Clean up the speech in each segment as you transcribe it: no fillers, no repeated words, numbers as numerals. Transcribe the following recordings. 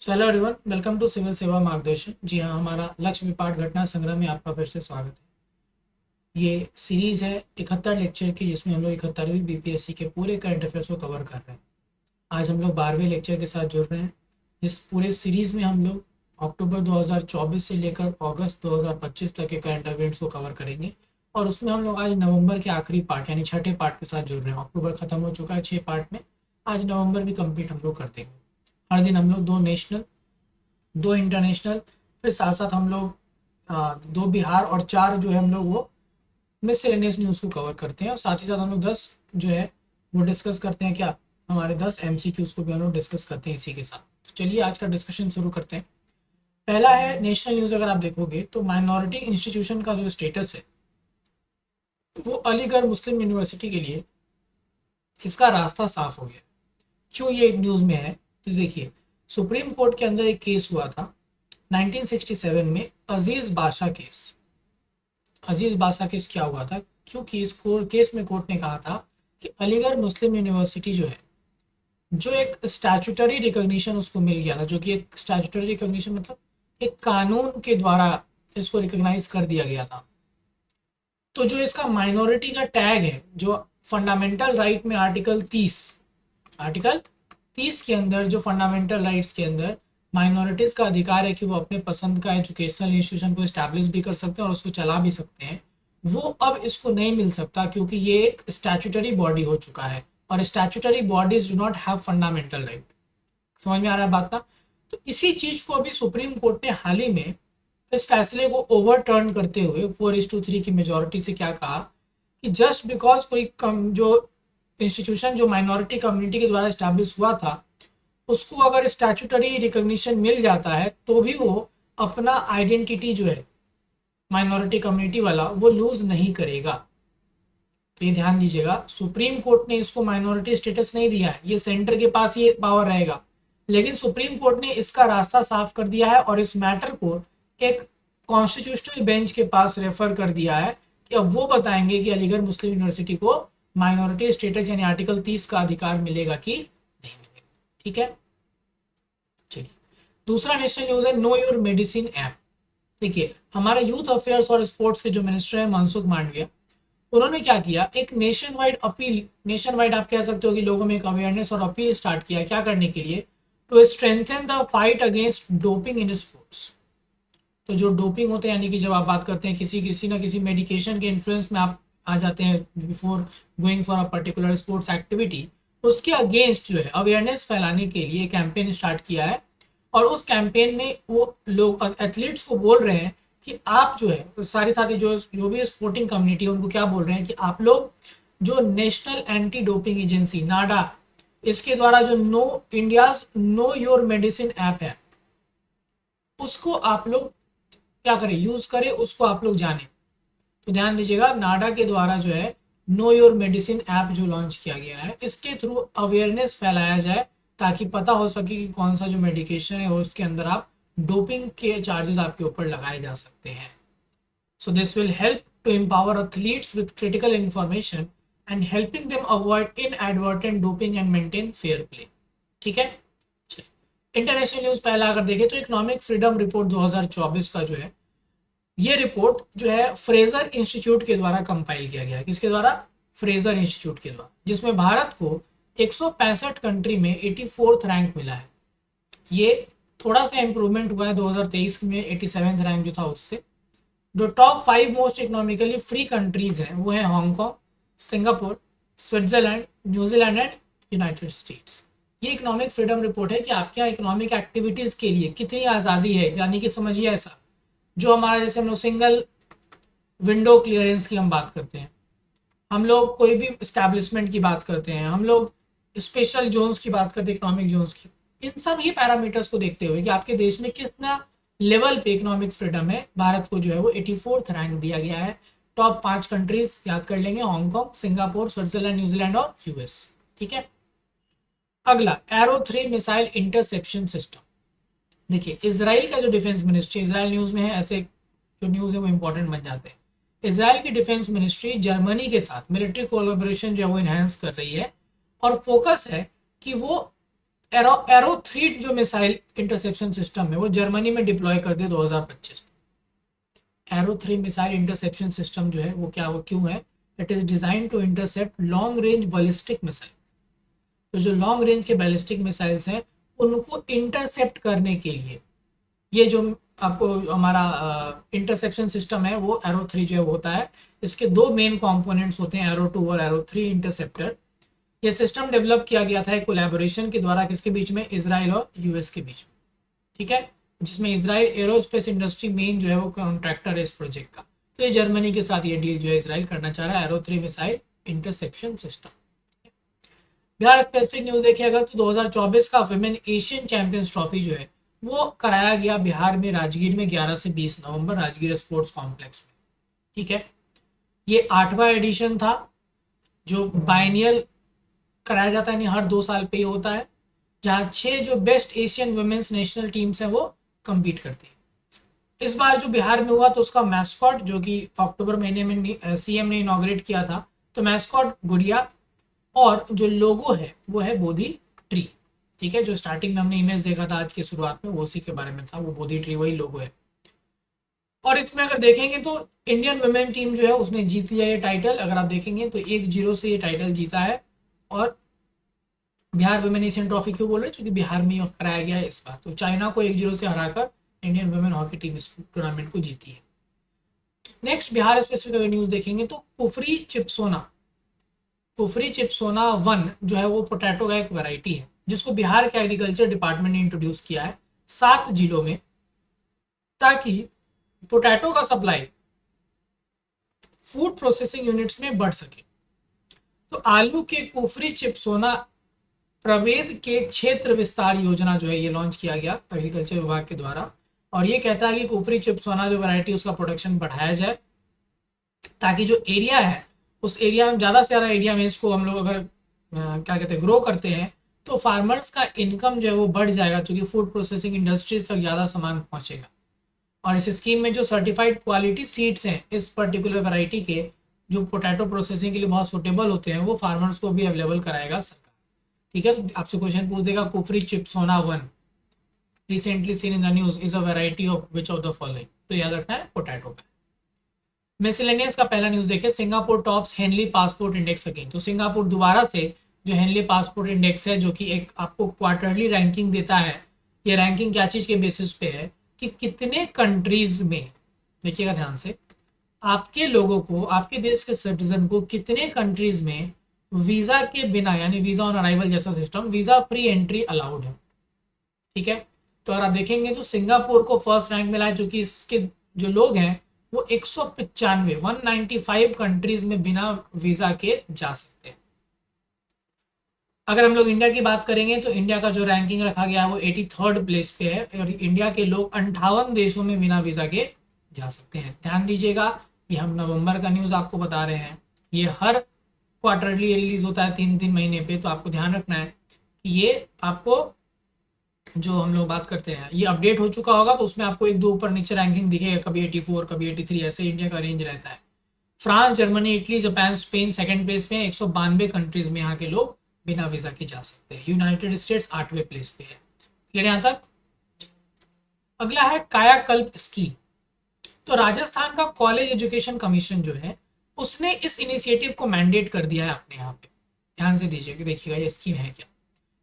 So hello everyone, welcome to civil Seva Margdarshan. जी हाँ, हमारा लक्ष्य विपाट घटना संग्रह में आपका फिर से स्वागत है। ये सीरीज है 71 लेक्चर की, जिसमें हम लोग 71वीं बीपीएससी के पूरे करंट अफेयर्स को कवर कर रहे हैं। आज हम लोग 12वें लेक्चर के साथ जुड़ रहे हैं। इस पूरे सीरीज में हम लोग अक्टूबर 2024 से लेकर अगस्त 2025 तक के करंट अफेयर्स को कवर करेंगे। और उसमें हम लोग आज नवंबर के आखिरी पार्ट यानी छठे पार्ट के साथ जुड़ रहे हैं। अक्टूबर खत्म हो चुका है 6 पार्ट में। आज नवंबर भी कंप्लीट हम लोग कर देंगे। हर दिन हम लोग 2 नेशनल, 2 इंटरनेशनल, फिर साथ साथ हम लोग 2 बिहार और 4 जो है हम लोग वो मिसलेनियस न्यूज़ को कवर करते हैं। और साथ ही साथ हम लोग 10 जो है वो डिस्कस करते हैं। क्या हमारे 10 एमसीक्यूज़ को भी हम लोग डिस्कस करते हैं इसी के साथ। तो चलिए आज का डिस्कशन शुरू करते हैं। पहला है नेशनल न्यूज़। अगर आप देखोगे तो माइनॉरिटी इंस्टीट्यूशन का जो स्टेटस है वो अलीगढ़ मुस्लिम यूनिवर्सिटी के लिए इसका रास्ता साफ हो गया। क्यों ये एक न्यूज़ में है? तो देखिए, सुप्रीम कोर्ट के अंदर एक केस हुआ था 1967 में, अजीज बादशाह केस। अजीज बादशाह केस क्या हुआ था? क्योंकि इस केस में कोर्ट ने कहा था कि अलीगढ़ मुस्लिम यूनिवर्सिटी जो है, जो एक स्टैट्यूटरी रिकॉग्निशन उसको मिल गया था, जो कि एक स्टैट्यूटरी रिकॉग्निशन मतलब एक कानून के द्वारा इसको रिकॉग्नाइज कर दिया गया था। तो जो इसका माइनॉरिटी का टैग है, जो फंडामेंटल राइट में आर्टिकल 30 के अंदर, जो फंडामेंटल राइट्स के अंदर माइनॉरिटीज़ का अधिकार है कि वो अपने पसंद का एजुकेशनल इंस्टीट्यूशन को इस्टेब्लिश भी कर सकते हैं और उसको चला भी सकते हैं, वो अब इसको नहीं मिल सकता, क्योंकि ये एक स्टैट्यूटरी बॉडी हो चुका है और statutory bodies do not have fundamental right. समझ में आ रहा है बात ना? तो इसी चीज को अभी सुप्रीम कोर्ट ने हाल ही में इस फैसले को ओवरटर्न करते हुए 4:3 की मेजोरिटी से क्या कहा कि जस्ट बिकॉज कोई जो इंस्टीट्यूशन जो माइनॉरिटी कम्युनिटी के द्वारा स्टैब्लिश हुआ था, उसको अगर स्टैट्यूटरी रिकॉग्निशन मिल जाता है तो भी वो अपना आइडेंटिटी जो है माइनॉरिटी कम्युनिटी वाला वो लूज नहीं करेगा। तो ये ध्यान दीजिएगा, सुप्रीम कोर्ट ने इसको माइनॉरिटी स्टेटस नहीं दिया है, ये सेंटर के पास ये पावर रहेगा। लेकिन सुप्रीम कोर्ट ने इसका रास्ता साफ कर दिया है और इस मैटर को एक कॉन्स्टिट्यूशनल बेंच के पास रेफर कर दिया है कि अब वो बताएंगे कि अलीगढ़ मुस्लिम यूनिवर्सिटी को माइनॉरिटी स्टेटस यानी आर्टिकल 30 का अधिकार मिलेगा कि नहीं मिलेगा। ठीक है, चलिए दूसरा नेशनल न्यूज है नो योर मेडिसिन ऐप। देखिए, हमारे यूथ अफेयर्स और स्पोर्ट्स के जो मिनिस्टर है मनसुख मांडविया, उन्होंने क्या किया, एक nation wide appeal, nation wide आप कह सकते हो कि लोगों में एक अवेयरनेस और अपील स्टार्ट किया। क्या करने के लिए? To strengthen the fight against doping in sports. तो जो डोपिंग होते हैं, यानी कि जब आप बात करते हैं किसी किसी ना किसी मेडिकेशन के इन्फ्लुएंस में आप आ जाते हैं before going for a particular sports activity, उसके अगेंस्ट जो है अवेयरनेस फैलाने के लिए कैंपेन स्टार्ट किया है। और उस कैंपेन में वो लोग एथलीट्स को बोल रहे हैं कि आप जो है सारे साथी जो जो भी स्पोर्टिंग कम्युनिटी है उनको क्या बोल रहे हैं कि आप लोग जो नेशनल एंटी डोपिंग एजेंसी नाडा, इसके द्वारा जो नो योर मेडिसिन ऐप है, उसको आप लोग क्या करें, यूज करें, उसको आप लोग जाने। तो ध्यान दीजिएगा, नाडा के द्वारा जो है नो योर मेडिसिन ऐप जो लॉन्च किया गया है, इसके थ्रू अवेयरनेस फैलाया जाए ताकि पता हो सके कि कौन सा जो मेडिकेशन है उसके अंदर आप डोपिंग के चार्जेस आपके ऊपर लगाए जा सकते हैं। So this will help to empower athletes with critical information and helping them avoid inadvertent doping and maintain fair play. ठीक है, इंटरनेशनल न्यूज पहला अगर देखें तो इकोनॉमिक फ्रीडम रिपोर्ट 2024 का जो है, ये रिपोर्ट जो है फ्रेजर इंस्टीट्यूट के द्वारा कंपाइल किया गया है। किसके द्वारा? फ्रेजर इंस्टीट्यूट के द्वारा, जिसमें भारत को 165 कंट्री में 84th रैंक मिला है। ये थोड़ा सा इंप्रूवमेंट हुआ है 2023 में 87th रैंक जो था उससे। जो top 5 most economically free countries हैं वो हैं Hong Kong, Singapore, Switzerland, New Zealand and United states. ये इकोनॉमिक फ्रीडम रिपोर्ट है कि आपके यहाँ इकोनॉमिक एक्टिविटीज के लिए कितनी आज़ादी है। यानी कि समझिए ऐसा, जो हमारा जैसे हम लोग सिंगल विंडो क्लियरेंस की हम बात करते हैं, हम लोग कोई भी स्टैब्लिशमेंट की बात करते हैं, हम लोग स्पेशल जोन्स की बात करते हैं, इकोनॉमिक जोन्स की, इन सब ही पैरामीटर्स को देखते हुए कि आपके देश में कितना लेवल पे इकोनॉमिक फ्रीडम है, भारत को जो है वो 84th रैंक दिया गया है। टॉप 5 कंट्रीज याद कर लेंगे, हांगकॉन्ग, सिंगापुर, स्विट्जरलैंड, न्यूजीलैंड और यूएस। ठीक है, अगला एरो 3 मिसाइल इंटरसेप्शन सिस्टम। देखिए, इसराइल का जो डिफेंस मिनिस्ट्री, इसराइल न्यूज में है, ऐसे जो न्यूज है वो इंपॉर्टेंट बन जाते हैं। इसराइल की डिफेंस मिनिस्ट्री जर्मनी के साथ मिलिट्री कोलैबोरेशन जो है वो इनहेंस कर रही है और फोकस है कि वो एरो एरो 3 जो मिसाइल इंटरसेप्शन सिस्टम है वो जर्मनी में डिप्लॉय कर दे 2025। एरो 3 मिसाइल इंटरसेप्शन सिस्टम जो है वो क्या, वो क्यों है? It is design to intercept long range ballistic missile. तो जो लॉन्ग रेंज के बैलिस्टिक मिसाइल्स हैं उनको इंटरसेप्ट करने के लिए ये जो आपको हमारा इंटरसेप्शन सिस्टम है वो एरो 3 जो है वो होता है। इसके दो मेन कंपोनेंट्स होते हैं, एरो 2 और एरो 3 इंटरसेप्टर। ये सिस्टम डेवलप किया गया था एक कोलैबोरेशन के द्वारा, किसके बीच में? इजराइल और यूएस के बीच में, ठीक है, जिसमें इजराइल एरोस्पेस इंडस्ट्री मेन जो है वो कॉन्ट्रैक्टर है इस प्रोजेक्ट का। तो ये जर्मनी के साथ ये डील जो है इजराइल करना चाह रहा है, arrow 3 missile interception system. Bihar specific news देखिए अगर तो 2024 का विमेन एशियन चैंपियंस ट्रॉफी जो है वो कराया गया बिहार में राजगीर में 11 से 20 नवंबर राजगीर स्पोर्ट्स कॉम्प्लेक्स में, ठीक है। ये 8वां एडिशन था जो बाइनियल कराया जाता है, नहीं हर 2 साल पे ही होता है, जहाँ 6 जो best Asian women's national teams हैं वो कम्पीट करती है। इस बार जो बिहार में हुआ तो उसका मैस्कॉट जो कि अक्टूबर महीने में सीएम ने इनॉग्रेट किया था, तो मैस्कॉट गुड़िया और जो लोगो है वो है बोधि ट्री, ठीक है। जो स्टार्टिंग में हमने इमेज देखा था आज की शुरुआत में वो उसी के बारे में था, वो बोधि ट्री वही लोगो है। और इसमें अगर देखेंगे तो इंडियन वुमेन टीम जो है उसने जीत लिया ये टाइटल। अगर आप देखेंगे तो 1-0 से ये टाइटल जीता है। और बिहार वुमेन एशियन ट्रॉफी क्यों बोल रहे हैं? क्योंकि बिहार में कराया गया है इस बार। तो चाइना को 1-0 से हराकर इंडियन वुमेन हॉकी टीम इस टूर्नामेंट को जीती है। नेक्स्ट बिहार स्पेसिफिक अगर न्यूज देखेंगे तो कुफरी चिप्सोना, कुफरी चिप्सोना 1 जो है वो पोटैटो का एक वैरायटी है जिसको बिहार के एग्रीकल्चर डिपार्टमेंट ने इंट्रोड्यूस किया है 7 जिलों में, ताकि पोटैटो का सप्लाई फूड प्रोसेसिंग यूनिट्स में बढ़ सके। तो आलू के कुफरी चिप्सोना प्रवेद के क्षेत्र विस्तार योजना जो है ये लॉन्च किया गया एग्रीकल्चर विभाग के द्वारा। और ये कहता है कि कुफरी चिप्सोना जो वैरायटी उसका प्रोडक्शन बढ़ाया जाए, ताकि जो एरिया है उस एरिया में ज़्यादा से ज़्यादा एरिया में इसको हम लोग अगर क्या कहते हैं ग्रो करते हैं तो फार्मर्स का इनकम जो है वो बढ़ जाएगा, क्योंकि फूड प्रोसेसिंग इंडस्ट्रीज तक ज़्यादा सामान पहुँचेगा। और इस स्कीम में जो सर्टिफाइड क्वालिटी सीड्स हैं इस पर्टिकुलर वैरायटी के, जो पोटैटो प्रोसेसिंग के लिए बहुत सुटेबल होते हैं, वो फार्मर्स को भी अवेलेबल कराएगा सरकार, ठीक है। तो आपसे क्वेश्चन पूछ देगा Kufri Chipsona 1 recently seen in the news is a variety of which of the following? तो याद रखना है पोटैटो का। मिसलेनियस का पहला न्यूज देखे, Singapore tops Henley passport index again. तो सिंगापुर दोबारा से जो हेनली पासपोर्ट इंडेक्स है जो कि एक आपको क्वार्टरली रैंकिंग देता है, ये रैंकिंग क्या चीज के बेसिस पे है कि कितने कंट्रीज में, देखिएगा ध्यान से, आपके लोगों को, आपके देश के सिटीजन को कितने कंट्रीज में वीजा के बिना, यानी वीजा ऑन अराइवल जैसा system, visa free entry allowed है, ठीक है। तो अगर आप देखेंगे तो सिंगापुर को फर्स्ट रैंक मिला है, जो कि इसके जो लोग हैं वो 195 कंट्रीज में बिना वीजा के जा सकते हैं। अगर हम लोग इंडिया की बात करेंगे तो इंडिया का जो रैंकिंग रखा गया है वो 83rd प्लेस पे है, और इंडिया के लोग 58 देशों में बिना वीजा के जा सकते हैं। ध्यान दीजिएगा, ये हम नवंबर का न्यूज़ आपको बता रहे हैं, ये हर क्वार्टरली रिलीज होता है 3-3 महीने पे। तो आपको ध्यान रखना है कि ये आपको जो हम लोग बात करते हैं ये अपडेट हो चुका होगा, तो उसमें आपको 1-2 ऊपर नीचे रैंकिंग दिखेगा, कभी 84 कभी 83, ऐसे इंडिया का रेंज रहता है। France, Germany, Italy, Japan, Spain second place में, 192 कंट्रीज में यहाँ के लोग बिना वीजा के जा सकते हैं। यूनाइटेड स्टेट्स 8वें प्लेस पे है। क्लियर यहाँ तक? अगला है कायाकल्प स्कीम। तो राजस्थान का कॉलेज एजुकेशन कमीशन जो है उसने इस इनिशिएटिव को मैंडेट कर दिया है अपने यहाँ पे। ध्यान से दीजिएगा, देखिएगा ये स्कीम है क्या।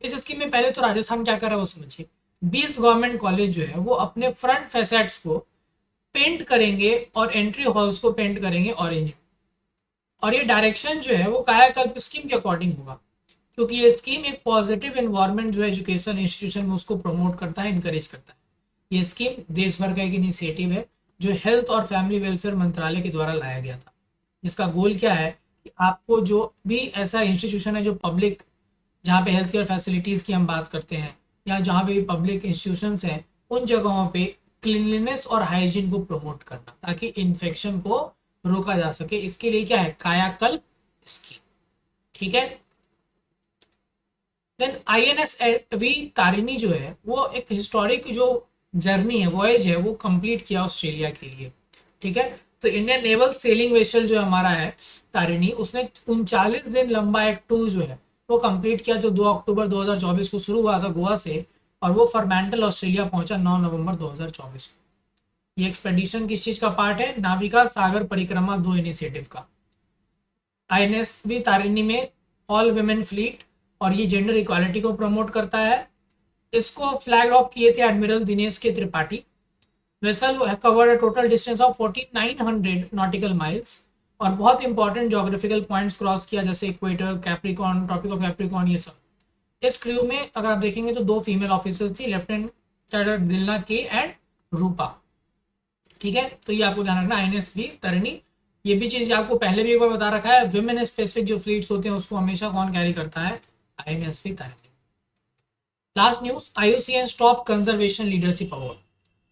इस स्कीम में पहले तो राजस्थान क्या कर रहा है वो समझिए। 20 गवर्नमेंट कॉलेज जो है वो अपने फ्रंट फैसेट्स को पेंट करेंगे और एंट्री हॉल्स को पेंट करेंगे ऑरेंज। और ये डायरेक्शन जो है वो कायाकल्प स्कीम के अकॉर्डिंग होगा, क्योंकि ये स्कीम एक पॉजिटिव एनवायरनमेंट जो है एजुकेशन इंस्टीट्यूशन में उसको प्रमोट करता है, इनकरेज करता है। ये स्कीम देश भर का एक इनिशिएटिव है जो हेल्थ और फैमिली वेलफेयर मंत्रालय के द्वारा लाया गया था, जिसका गोल क्या है कि आपको जो भी ऐसा इंस्टीट्यूशन है जो पब्लिक, जहाँ पे हेल्थ केयर फैसिलिटीज़ की हम बात करते हैं या जहाँ पे भी पब्लिक इंस्टीट्यूशंस हैं, उन जगहों पे क्लीनलीनेस और हाइजीन को प्रमोट करना, ताकि इन्फेक्शन को रोका जा सके। इसके लिए क्या है? कायाकल्प स्कीम, ठीक है। देन INSV तारिणी जो है वो एक हिस्टोरिक जो जर्नी है, वॉयज है, वो कंप्लीट किया ऑस्ट्रेलिया के लिए, ठीक है। तो इंडियन नेवल सेलिंग वेसल जो हमारा है तारिणी, उसने 39 दिन लंबा एक टूर जो है वो कंप्लीट किया, जो 2 अक्टूबर 2024 को शुरू हुआ था गोवा से, और वो फर्मेंटल ऑस्ट्रेलिया पहुंचा 9 नवंबर 2024 को। ये एक्सपेडिशन किस चीज का पार्ट है? नाविका सागर परिक्रमा 2 इनिशिएटिव का। आईएनएसवी तारिणी में ऑल वुमेन फ्लीट, और ये जेंडर इक्वालिटी को प्रमोट करता है। इसको फ्लैग ऑफ किए थे admiral Dinesh K Tripathi. Vessel covered a total distance of 4900 nautical miles, और बहुत इंपॉर्टेंट ज्योग्राफिकल पॉइंट्स क्रॉस किया, जैसे equator, Capricorn, tropic of Capricorn, ये सब। इस क्रू में अगर आप देखेंगे तो 2 फीमेल ऑफिसर्स थी, लेफ्टिनेंट कैडर दिलना के एंड रूपा। ठीक है, तो ये आपको ध्यान रखना, आईएनएसवी तारिणी। ये भी चीज आपको पहले भी एक बार बता रखा है, विमेन स्पेसिफिक जो फ्लीट्स होते हैं उसको हमेशा कौन कैरी करता है? INSV Tarini. Last news, IUCN stop conservation leadership award.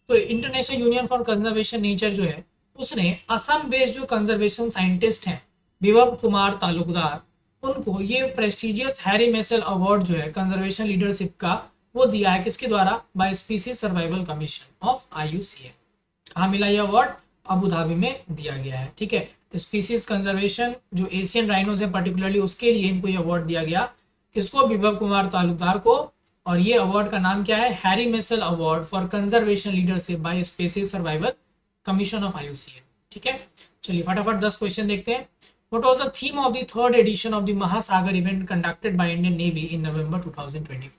तो international union for conservation nature जो है, उसने असम बेस्ड जो कंजर्वेशन साइंटिस्ट हैं विभव कुमार तालुकदार, उनको ये प्रेस्टिजियस हैरी मेसल अवार्ड जो है कंजर्वेशन लीडरशिप का, वो दिया है किसके द्वारा? By species survival commission of IUCN. कहाँ मिला ये अवार्ड? अबू धाबी में दिया गया है। ठीक है, स्पीसीज कंजर्वेशन जो एशियन राइनोज है पर्टिकुलरली, उसके लिए इनको ये अवार्ड दिया गया। किसको? विभव कुमार तालुकदार को। और ये अवार्ड का नाम क्या है? Harry Messel award for conservation leadership by species survival commission of IUCN. ठीक है, चलिए फटाफट 10 क्वेश्चन देखते हैं। What was the theme of the third edition of the महासागर event conducted by Indian Navy in November 2024?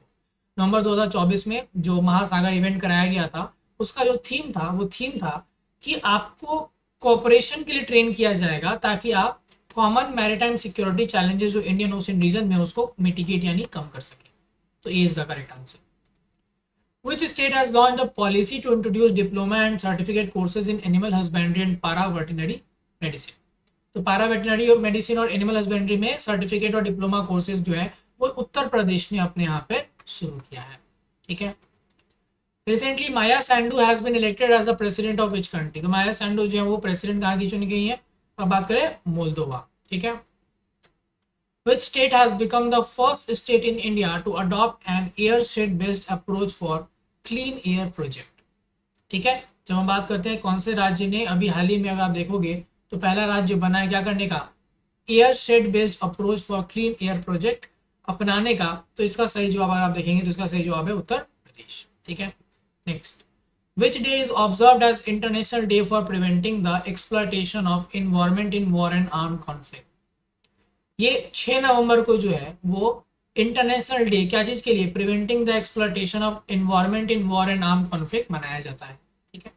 नवंबर 2024 में जो महासागर इवेंट कराया गया था, उसका जो थीम था वो थीम था कि आपको कोऑपरेशन के लिए ट्रेन किया जाएगा, ताकि आप कॉमन मैरीटाइम सिक्योरिटी चैलेंजेस जो इंडियन ओशन रीजन में, उसको मिटिगेट यानी कम कर सके। तो ये is the correct answer. Which state has launched a policy to introduce diploma and certificate courses in animal husbandry and para-veterinary medicine? तो पारा वेटनरी और मेडिसिन और एनिमल हस्बेंड्री में सर्टिफिकेट और डिप्लोमा कोर्सेज जो है वो उत्तर प्रदेश ने अपने यहाँ पे शुरू किया है। ठीक है, recently Maia Sandu has been elected as a president of which country? तो माया सैंडू जो है वो प्रेसिडेंट कहाँ की चुनी गई है? अब बात करें मोल्दोवा। ठीक है, which state has become the first state in India to adopt an air shed based approach for clean air project? ठीक है, जब हम बात करते हैं कौन से राज्य ने अभी हाल ही में, अगर आप देखोगे तो पहला राज्य बना है क्या करने का? Air shed based approach for clean air project अपनाने का। तो इसका सही जवाब अगर आप देखेंगे तो इसका सही जवाब है उत्तर प्रदेश। ठीक है, next, which day is observed as international day for preventing the exploitation of environment in war and armed conflict? ये 6 नवंबर को जो है वो इंटरनेशनल डे क्या चीज के लिए? Preventing the exploitation of environment in war and armed conflict मनाया जाता है। ठीक है,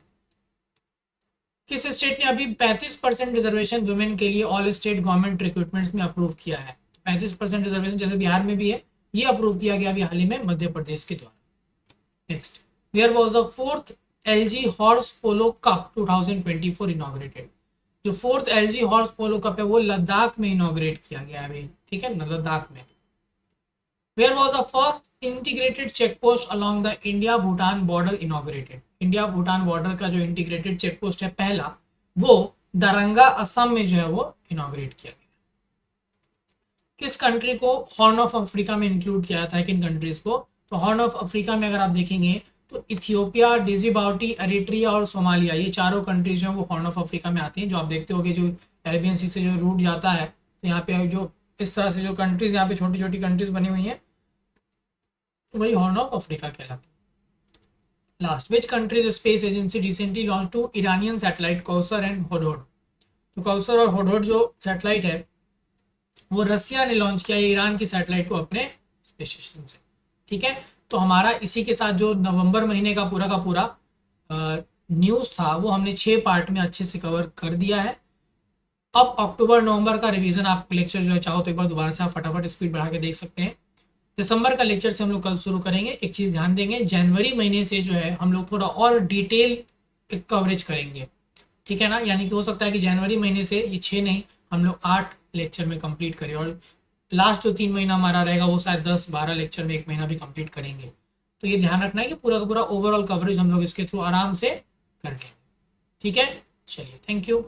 किस स्टेट ने अभी 35% रिजर्वेशन वुमेन के लिए ऑल स्टेट गवर्नमेंट रिक्रूटमेंट्स में अप्रूव किया है? 35% रिजर्वेशन जैसे बिहार में भी है, ये अप्रूव किया गया अभी हाल ही में मध्य प्रदेश के द्वारा। Next, where was the 4th LG horse polo cup 2024 inaugurated? जो 4th LG horse polo cup है वो लद्दाख में इनॉग्रेट किया गया है अभी। ठीक है, लद्दाख में। Where was the first integrated check post along the India Bhutan border inaugurated? India Bhutan border का जो इंटीग्रेटेड चेक पोस्ट है पहला, वो दरंगा असम में जो है वो इनॉग्रेट किया गया। किस कंट्री को हॉर्न ऑफ अफ्रीका में इंक्लूड किया था? किन कंट्रीज को? तो हॉर्न ऑफ अफ्रीका में अगर आप देखेंगे तो इथियोपिया, डिजिबाउटी, एरिट्रिया और सोमालिया, ये चारों कंट्रीज जो है वो हॉर्न ऑफ अफ्रीका में आती हैं। जो आप देखते होगे जो अरेबियन सी से जो रूट जाता है, तो यहाँ पे जो इस तरह से जो कंट्रीज यहाँ पे छोटी छोटी कंट्रीज बनी हुई हैं, वही हॉर्न ऑफ अफ्रीका कहलाती है। Last, which countries space agency recently launch two Iranian satellite Kowsar and Hodhod? तो कौसर और हुडहुड जो सैटेलाइट है वो रसिया ने लॉन्च किया है ईरान की सैटेलाइट को अपने स्पेस स्टेशन से। ठीक है, तो हमारा इसी के साथ जो नवंबर महीने का पूरा न्यूज़ था वो हमने 6 पार्ट में अच्छे से कवर कर दिया है। अब अक्टूबर नवंबर का रिवीजन आप लेक्चर जो है चाहो तो एक बार दोबारा से आप फटाफट स्पीड बढ़ा के देख सकते हैं। दिसंबर का लेक्चर से हम लोग कल शुरू करेंगे। एक चीज़ ध्यान देंगे, जनवरी महीने से जो है हम लोग थोड़ा और डिटेल कवरेज करेंगे। ठीक है ना, यानी कि हो सकता है कि जनवरी महीने से ये 6 नहीं, हम लोग 8 लेक्चर में कंप्लीट करें, और लास्ट जो 3 महीना हमारा रहेगा वो शायद 10-12 लेक्चर में 1 महीना भी कंप्लीट करेंगे। तो ये ध्यान रखना है कि पूरा का पूरा ओवरऑल कवरेज हम लोग इसके थ्रू आराम से कर लेंगे। ठीक है, चलिए, थैंक यू।